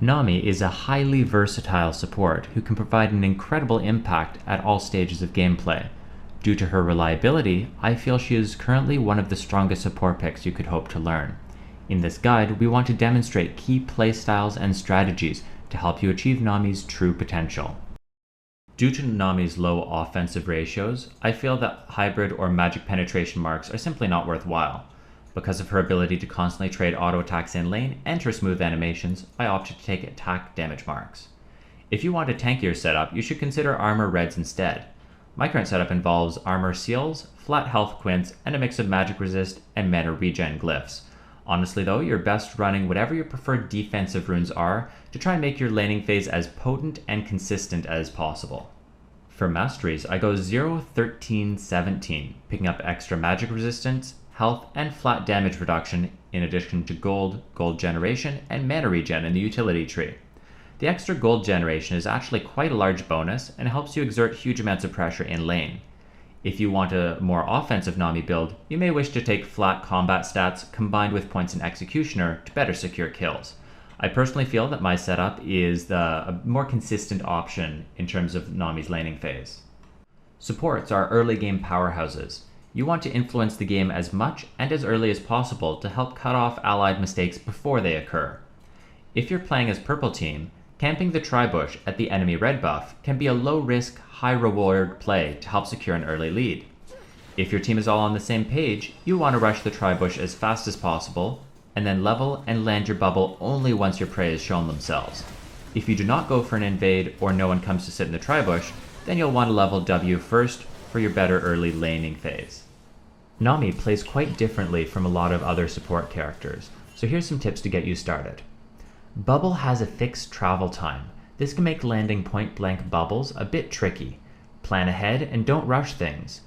Nami is a highly versatile support who can provide an incredible impact at all stages of gameplay. Due to her reliability, I feel she is currently one of the strongest support picks you could hope to learn. In this guide, we want to demonstrate key playstyles and strategies to help you achieve Nami's true potential. Due to Nami's low offensive ratios, I feel that hybrid or magic penetration marks are simply not worthwhile. Because of her ability to constantly trade auto attacks in lane and her smooth animations, I opted to take attack damage marks. If you want a tankier setup, you should consider armor reds instead. My current setup involves armor seals, flat health quints, and a mix of magic resist and mana regen glyphs. Honestly though, you're best running whatever your preferred defensive runes are to try and make your laning phase as potent and consistent as possible. For masteries, I go 0, 13, 17, picking up extra magic resistance, health, and flat damage reduction in addition to gold, gold generation, and mana regen in the utility tree. The extra gold generation is actually quite a large bonus and helps you exert huge amounts of pressure in lane. If you want a more offensive Nami build, you may wish to take flat combat stats combined with points in Executioner to better secure kills. I personally feel that my setup is a more consistent option in terms of Nami's laning phase. Supports are early game powerhouses. You want to influence the game as much and as early as possible to help cut off allied mistakes before they occur. If you're playing as purple team, camping the tribush at the enemy red buff can be a low risk, high reward play to help secure an early lead. If your team is all on the same page, you want to rush the tribush as fast as possible, and then level and land your bubble only once your prey has shown themselves. If you do not go for an invade or no one comes to sit in the tribush, then you'll want to level W first for your better early laning phase. Nami plays quite differently from a lot of other support characters, so here's some tips to get you started. Bubble has a fixed travel time. This can make landing point-blank bubbles a bit tricky. Plan ahead and don't rush things.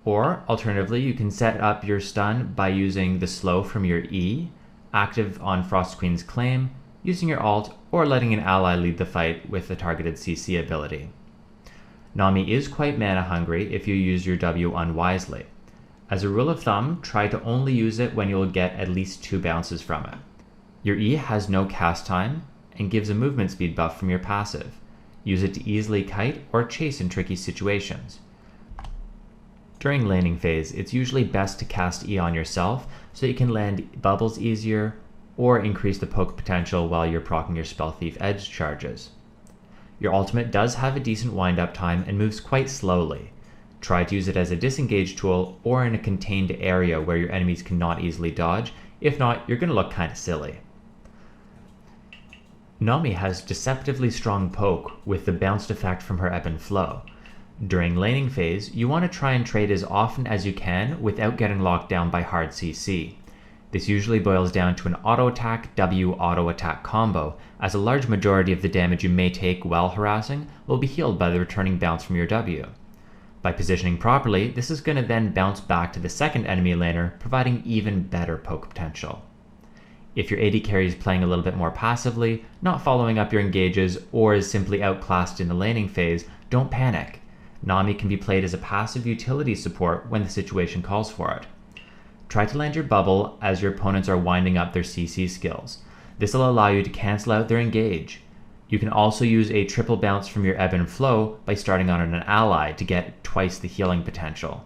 Or, alternatively, you can set up your stun by using the slow from your E, active on Frost Queen's claim, using your ult, or letting an ally lead the fight with the targeted CC ability. Nami is quite mana hungry if you use your W unwisely. As a rule of thumb, try to only use it when you'll get at least 2 bounces from it. Your E has no cast time and gives a movement speed buff from your passive. Use it to easily kite or chase in tricky situations. During laning phase, it's usually best to cast E on yourself so you can land bubbles easier or increase the poke potential while you're proccing your Spell Thief edge charges. Your ultimate does have a decent wind-up time and moves quite slowly. Try to use it as a disengage tool or in a contained area where your enemies cannot easily dodge. If not, you're going to look kind of silly. Nami has deceptively strong poke with the bounced effect from her ebb and flow. During laning phase, you want to try and trade as often as you can without getting locked down by hard CC. This usually boils down to an auto attack W auto attack combo, as a large majority of the damage you may take while harassing will be healed by the returning bounce from your W. By positioning properly, this is going to then bounce back to the second enemy laner, providing even better poke potential. If your AD carry is playing a little bit more passively, not following up your engages, or is simply outclassed in the laning phase, don't panic. Nami can be played as a passive utility support when the situation calls for it. Try to land your bubble as your opponents are winding up their CC skills. This will allow you to cancel out their engage. You can also use a triple bounce from your ebb and flow by starting on an ally to get twice the healing potential.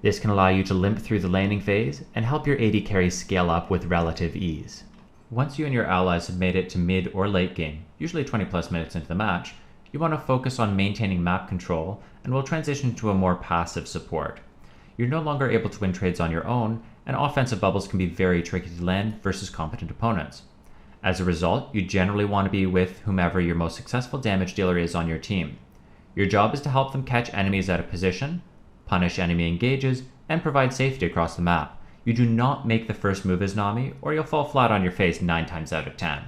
This can allow you to limp through the laning phase and help your AD carry scale up with relative ease. Once you and your allies have made it to mid or late game, usually 20 plus minutes into the match, you want to focus on maintaining map control and will transition to a more passive support. You're no longer able to win trades on your own, and offensive bubbles can be very tricky to land versus competent opponents. As a result, you generally want to be with whomever your most successful damage dealer is on your team. Your job is to help them catch enemies out of position, punish enemy engages, and provide safety across the map. You do not make the first move as Nami, or you'll fall flat on your face 9 times out of 10.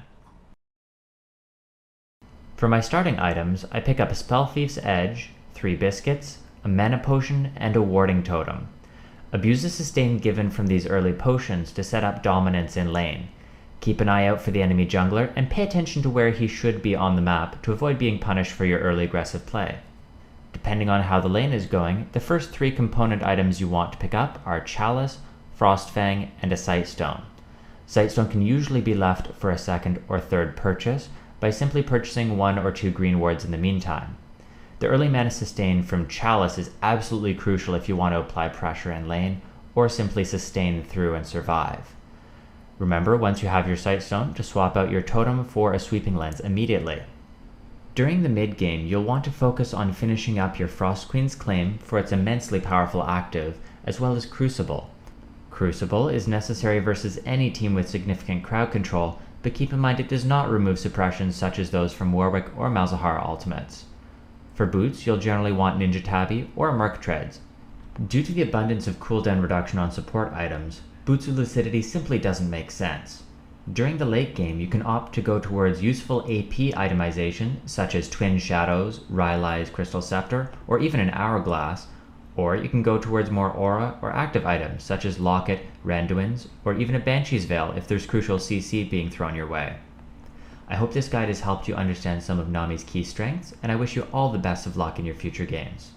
For my starting items, I pick up a Spell Thief's Edge, 3 biscuits, a mana potion, and a warding totem. Abuse the sustain given from these early potions to set up dominance in lane. Keep an eye out for the enemy jungler and pay attention to where he should be on the map to avoid being punished for your early aggressive play. Depending on how the lane is going, the first 3 component items you want to pick up are Chalice, Frostfang, and a Sightstone. Sightstone can usually be left for a second or third purchase, by simply purchasing 1 or 2 green wards in the meantime. The early mana sustain from Chalice is absolutely crucial if you want to apply pressure in lane, or simply sustain through and survive. Remember, once you have your Sightstone, to swap out your totem for a Sweeping Lens immediately. During the mid-game, you'll want to focus on finishing up your Frost Queen's Claim for its immensely powerful active, as well as Crucible. Crucible is necessary versus any team with significant crowd control, but keep in mind it does not remove suppressions such as those from Warwick or Malzahar ultimates. For boots, you'll generally want Ninja Tabby or Merc Treads. Due to the abundance of cooldown reduction on support items, Boots of Lucidity simply doesn't make sense. During the late game, you can opt to go towards useful AP itemization, such as Twin Shadows, Rylai's Crystal Scepter, or even an Hourglass, or you can go towards more aura or active items, such as Locket, Randuin's, or even a Banshee's Veil if there's crucial CC being thrown your way. I hope this guide has helped you understand some of Nami's key strengths, and I wish you all the best of luck in your future games.